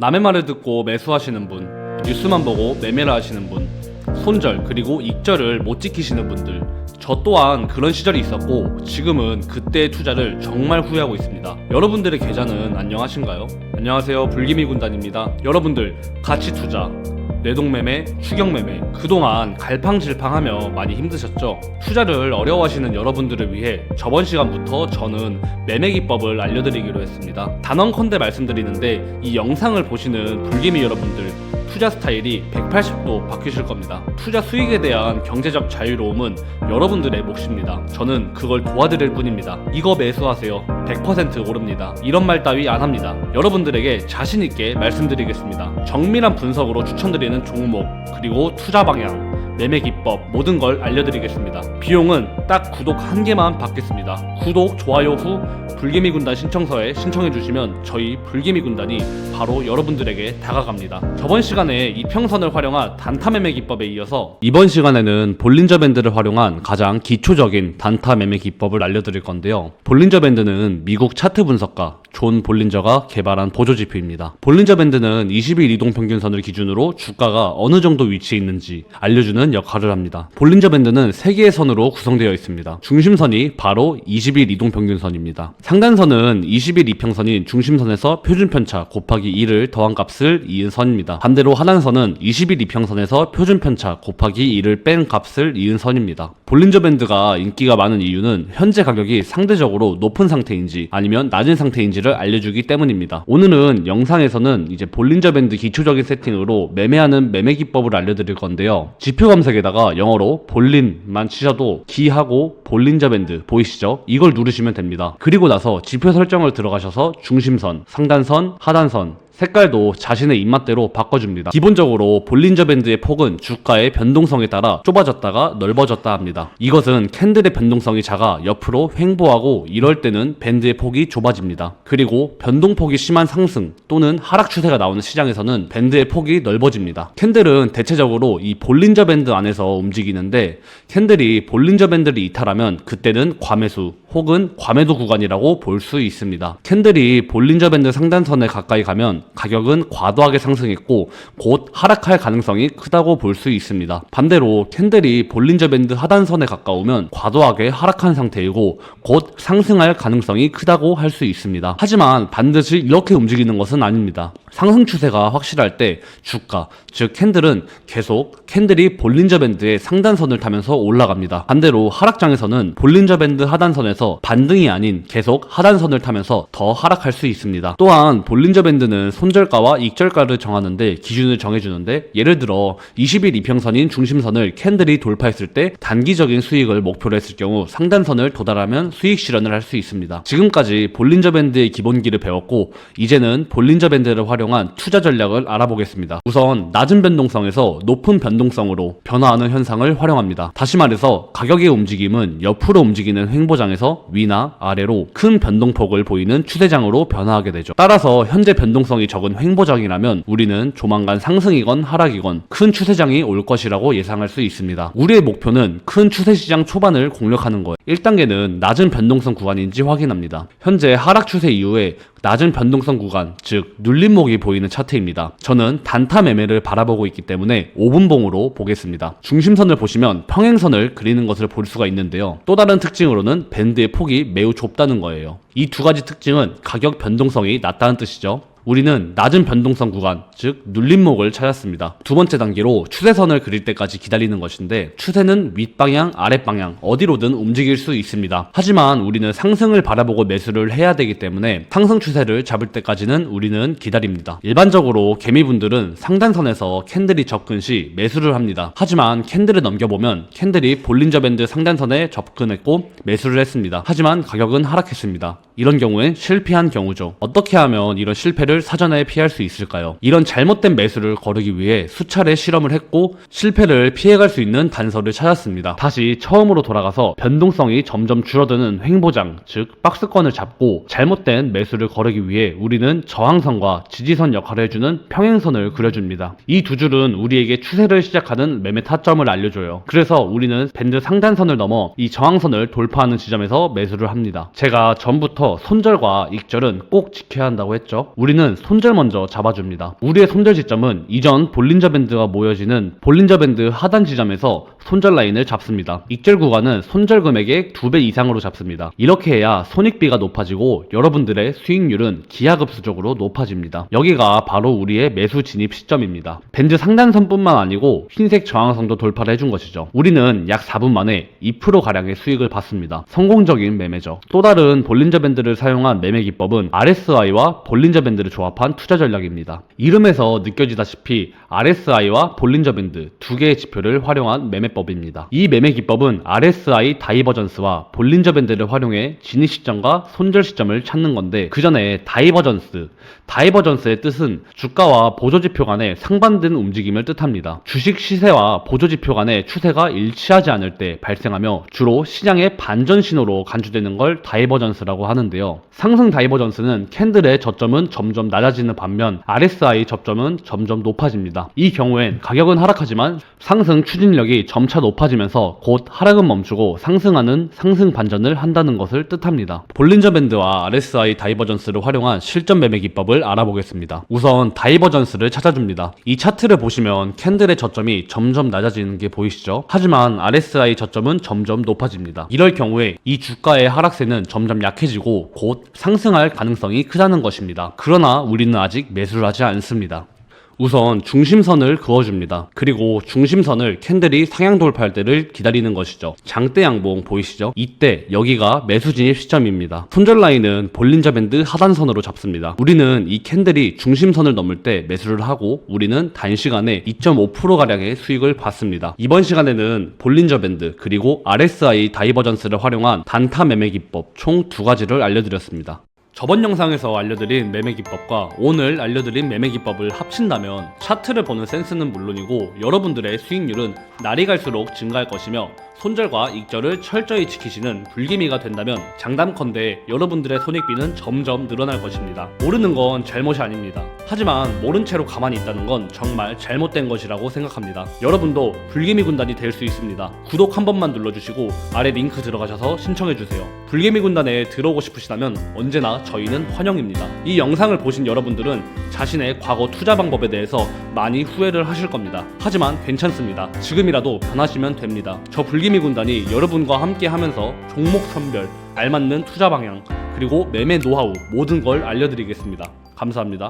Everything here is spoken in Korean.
남의 말을 듣고 매수하시는 분, 뉴스만 보고 매매를 하시는 분, 손절 그리고 익절을 못 지키시는 분들, 저 또한 그런 시절이 있었고 지금은 그때의 투자를 정말 후회하고 있습니다. 여러분들의 계좌는 안녕하신가요? 안녕하세요, 불기미 군단입니다. 여러분들 가치 투자, 뇌동매매, 추격매매 그동안 갈팡질팡하며 많이 힘드셨죠? 투자를 어려워하시는 여러분들을 위해 저번 시간부터 저는 매매 기법을 알려드리기로 했습니다. 단언컨대 말씀드리는데 이 영상을 보시는 불기미 여러분들 투자 스타일이 180도 바뀌실 겁니다. 투자 수익에 대한 경제적 자유로움은 여러분들의 몫입니다. 저는 그걸 도와드릴 뿐입니다. 이거 매수하세요. 100% 오릅니다. 이런 말 따위 안 합니다. 여러분들에게 자신있게 말씀드리겠습니다. 정밀한 분석으로 추천드리는 종목, 그리고 투자 방향, 매매 기법 모든 걸 알려드리겠습니다. 비용은 딱 구독 1개만 받겠습니다. 구독, 좋아요 후 불기미 군단 신청서에 신청해 주시면 저희 불기미 군단이 바로 여러분들에게 다가갑니다. 저번 시간에 이평선을 활용한 단타 매매 기법에 이어서 이번 시간에는 볼린저 밴드를 활용한 가장 기초적인 단타 매매 기법을 알려드릴 건데요. 볼린저 밴드는 미국 차트 분석가 존 볼린저가 개발한 보조지표입니다. 볼린저 밴드는 20일 이동평균선을 기준으로 주가가 어느 정도 위치에 있는지 알려주는 역할을 합니다. 볼린저 밴드는 3개의 선으로 구성되어 있습니다. 중심선이 바로 20일 이동평균선입니다. 상단선은 20일 이평선인 중심선에서 표준편차 곱하기 2를 더한 값을 이은 선입니다. 반대로 하단선은 20일 이평선에서 표준편차 곱하기 2를 뺀 값을 이은 선입니다. 볼린저 밴드가 인기가 많은 이유는 현재 가격이 상대적으로 높은 상태인지 아니면 낮은 상태인지를 알려주기 때문입니다. 오늘은 영상에서는 이제 볼린저 밴드 기초적인 세팅으로 매매하는 매매 기법을 알려드릴 건데요. 지표 검색에다가 영어로 볼린만 치셔도 기하고 볼린저 밴드 보이시죠? 이걸 누르시면 됩니다. 그리고 나서 지표 설정을 들어가셔서 중심선, 상단선, 하단선 색깔도 자신의 입맛대로 바꿔줍니다. 기본적으로 볼린저 밴드의 폭은 주가의 변동성에 따라 좁아졌다가 넓어졌다 합니다. 이것은 캔들의 변동성이 작아 옆으로 횡보하고 이럴 때는 밴드의 폭이 좁아집니다. 그리고 변동폭이 심한 상승 또는 하락 추세가 나오는 시장에서는 밴드의 폭이 넓어집니다. 캔들은 대체적으로 이 볼린저 밴드 안에서 움직이는데 캔들이 볼린저 밴드를 이탈하면 그때는 과매수 혹은 과매도 구간이라고 볼 수 있습니다. 캔들이 볼린저 밴드 상단선에 가까이 가면 가격은 과도하게 상승했고 곧 하락할 가능성이 크다고 볼 수 있습니다. 반대로 캔들이 볼린저 밴드 하단선에 가까우면 과도하게 하락한 상태이고 곧 상승할 가능성이 크다고 할 수 있습니다. 하지만 반드시 이렇게 움직이는 것은 아닙니다. 상승 추세가 확실할 때 주가, 즉 캔들은 계속 캔들이 볼린저 밴드의 상단선을 타면서 올라갑니다. 반대로 하락장에서는 볼린저 밴드 하단선에서 반등이 아닌 계속 하단선을 타면서 더 하락할 수 있습니다. 또한 볼린저 밴드는 손절가와 익절가를 정하는데 기준을 정해주는데, 예를 들어 20일 이평선인 중심선을 캔들이 돌파했을 때 단기적인 수익을 목표로 했을 경우 상단선을 도달하면 수익 실현을 할 수 있습니다. 지금까지 볼린저 밴드의 기본기를 배웠고 이제는 볼린저 밴드를 활용한 투자 전략을 알아보겠습니다. 우선 낮은 변동성에서 높은 변동성으로 변화하는 현상을 활용합니다. 다시 말해서 가격의 움직임은 옆으로 움직이는 횡보장에서 위나 아래로 큰 변동폭을 보이는 추세장으로 변화하게 되죠. 따라서 현재 변동성이 적은 횡보장이라면 우리는 조만간 상승이건 하락이건 큰 추세장이 올 것이라고 예상할 수 있습니다. 우리의 목표는 큰 추세시장 초반을 공략하는 거예요. 1단계는 낮은 변동성 구간인지 확인합니다. 현재 하락 추세 이후에 낮은 변동성 구간, 즉 눌림목이 보이는 차트입니다. 저는 단타 매매를 바라보고 있기 때문에 5분봉으로 보겠습니다. 중심선을 보시면 평행선을 그리는 것을 볼 수가 있는데요. 또 다른 특징으로는 밴드의 폭이 매우 좁다는 거예요. 이 두 가지 특징은 가격 변동성이 낮다는 뜻이죠. 우리는 낮은 변동성 구간, 즉 눌림목을 찾았습니다. 두 번째 단계로 추세선을 그릴 때까지 기다리는 것인데, 추세는 윗방향, 아랫방향 어디로든 움직일 수 있습니다. 하지만 우리는 상승을 바라보고 매수를 해야 되기 때문에 상승 추세를 잡을 때까지는 우리는 기다립니다. 일반적으로 개미분들은 상단선에서 캔들이 접근 시 매수를 합니다. 하지만 캔들을 넘겨보면 캔들이 볼린저 밴드 상단선에 접근했고 매수를 했습니다. 하지만 가격은 하락했습니다. 이런 경우엔 실패한 경우죠. 어떻게 하면 이런 실패를 사전에 피할 수 있을까요? 이런 잘못된 매수를 거르기 위해 수차례 실험을 했고 실패를 피해갈 수 있는 단서를 찾았습니다. 다시 처음으로 돌아가서 변동성이 점점 줄어드는 횡보장, 즉 박스권을 잡고 잘못된 매수를 거르기 위해 우리는 저항선과 지지선 역할을 해주는 평행선을 그려줍니다. 이 두 줄은 우리에게 추세를 시작하는 매매 타점을 알려줘요. 그래서 우리는 밴드 상단선을 넘어 이 저항선을 돌파하는 지점에서 매수를 합니다. 제가 전부터 손절과 익절은 꼭 지켜야 한다고 했죠. 우리는 우리는 손절 먼저 잡아줍니다. 우리의 손절 지점은 이전 볼린저 밴드가 모여지는 볼린저 밴드 하단 지점에서 손절 라인을 잡습니다. 익절 구간은 손절 금액의 2배 이상으로 잡습니다. 이렇게 해야 손익비가 높아지고 여러분들의 수익률은 기하급수적으로 높아집니다. 여기가 바로 우리의 매수 진입 시점입니다. 밴드 상단선뿐만 아니고 흰색 저항선도 돌파를 해준 것이죠. 우리는 약 4분 만에 2%가량의 수익을 봤습니다. 성공적인 매매죠. 또 다른 볼린저 밴드를 사용한 매매 기법은 RSI와 볼린저 밴드를 조합한 투자 전략입니다. 이름에서 느껴지다시피 RSI와 볼린저 밴드 두 개의 지표를 활용한 매매법입니다. 이 매매 기법은 RSI 다이버전스와 볼린저 밴드를 활용해 진입 시점과 손절 시점을 찾는 건데, 그 전에 다이버전스의 뜻은 주가와 보조지표 간의 상반된 움직임을 뜻합니다. 주식 시세와 보조지표 간의 추세가 일치하지 않을 때 발생하며 주로 시장의 반전 신호로 간주되는 걸 다이버전스라고 하는데요. 상승 다이버전스는 캔들의 저점은 점점 낮아지는 반면 RSI 접점은 점점 높아집니다. 이 경우엔 가격은 하락하지만 상승 추진력이 점차 높아지면서 곧 하락은 멈추고 상승하는 상승 반전을 한다는 것을 뜻합니다. 볼린저 밴드와 RSI 다이버전스를 활용한 실전 매매 기법을 알아보겠습니다. 우선 다이버전스를 찾아줍니다. 이 차트를 보시면 캔들의 저점이 점점 낮아지는 게 보이시죠? 하지만 RSI 저점은 점점 높아집니다. 이럴 경우에 이 주가의 하락세는 점점 약해지고 곧 상승할 가능성이 크다는 것입니다. 그러나 우리는 아직 매수를 하지 않습니다. 우선 중심선을 그어줍니다. 그리고 중심선을 캔들이 상향 돌파할 때를 기다리는 것이죠. 장대 양봉 보이시죠? 이때 여기가 매수 진입 시점입니다. 손절 라인은 볼린저 밴드 하단선으로 잡습니다. 우리는 이 캔들이 중심선을 넘을 때 매수를 하고 우리는 단시간에 2.5%가량의 수익을 봤습니다. 이번 시간에는 볼린저 밴드 그리고 RSI 다이버전스를 활용한 단타 매매 기법 총 2가지를 알려드렸습니다. 저번 영상에서 알려드린 매매 기법과 오늘 알려드린 매매 기법을 합친다면 차트를 보는 센스는 물론이고 여러분들의 수익률은 날이 갈수록 증가할 것이며 손절과 익절을 철저히 지키시는 불기미가 된다면 장담컨대 여러분들의 손익비는 점점 늘어날 것입니다. 모르는 건 잘못이 아닙니다. 하지만 모른 채로 가만히 있다는 건 정말 잘못된 것이라고 생각합니다. 여러분도 불기미 군단이 될 수 있습니다. 구독 한 번만 눌러주시고 아래 링크 들어가셔서 신청해주세요. 불기미 군단에 들어오고 싶으시다면 언제나 저희는 환영입니다. 이 영상을 보신 여러분들은 자신의 과거 투자 방법에 대해서 많이 후회를 하실 겁니다. 하지만 괜찮습니다. 지금이라도 변하시면 됩니다. 저 불기미 군단이 여러분과 함께 하면서 종목 선별, 알맞는 투자 방향, 그리고 매매 노하우 모든 걸 알려드리겠습니다. 감사합니다.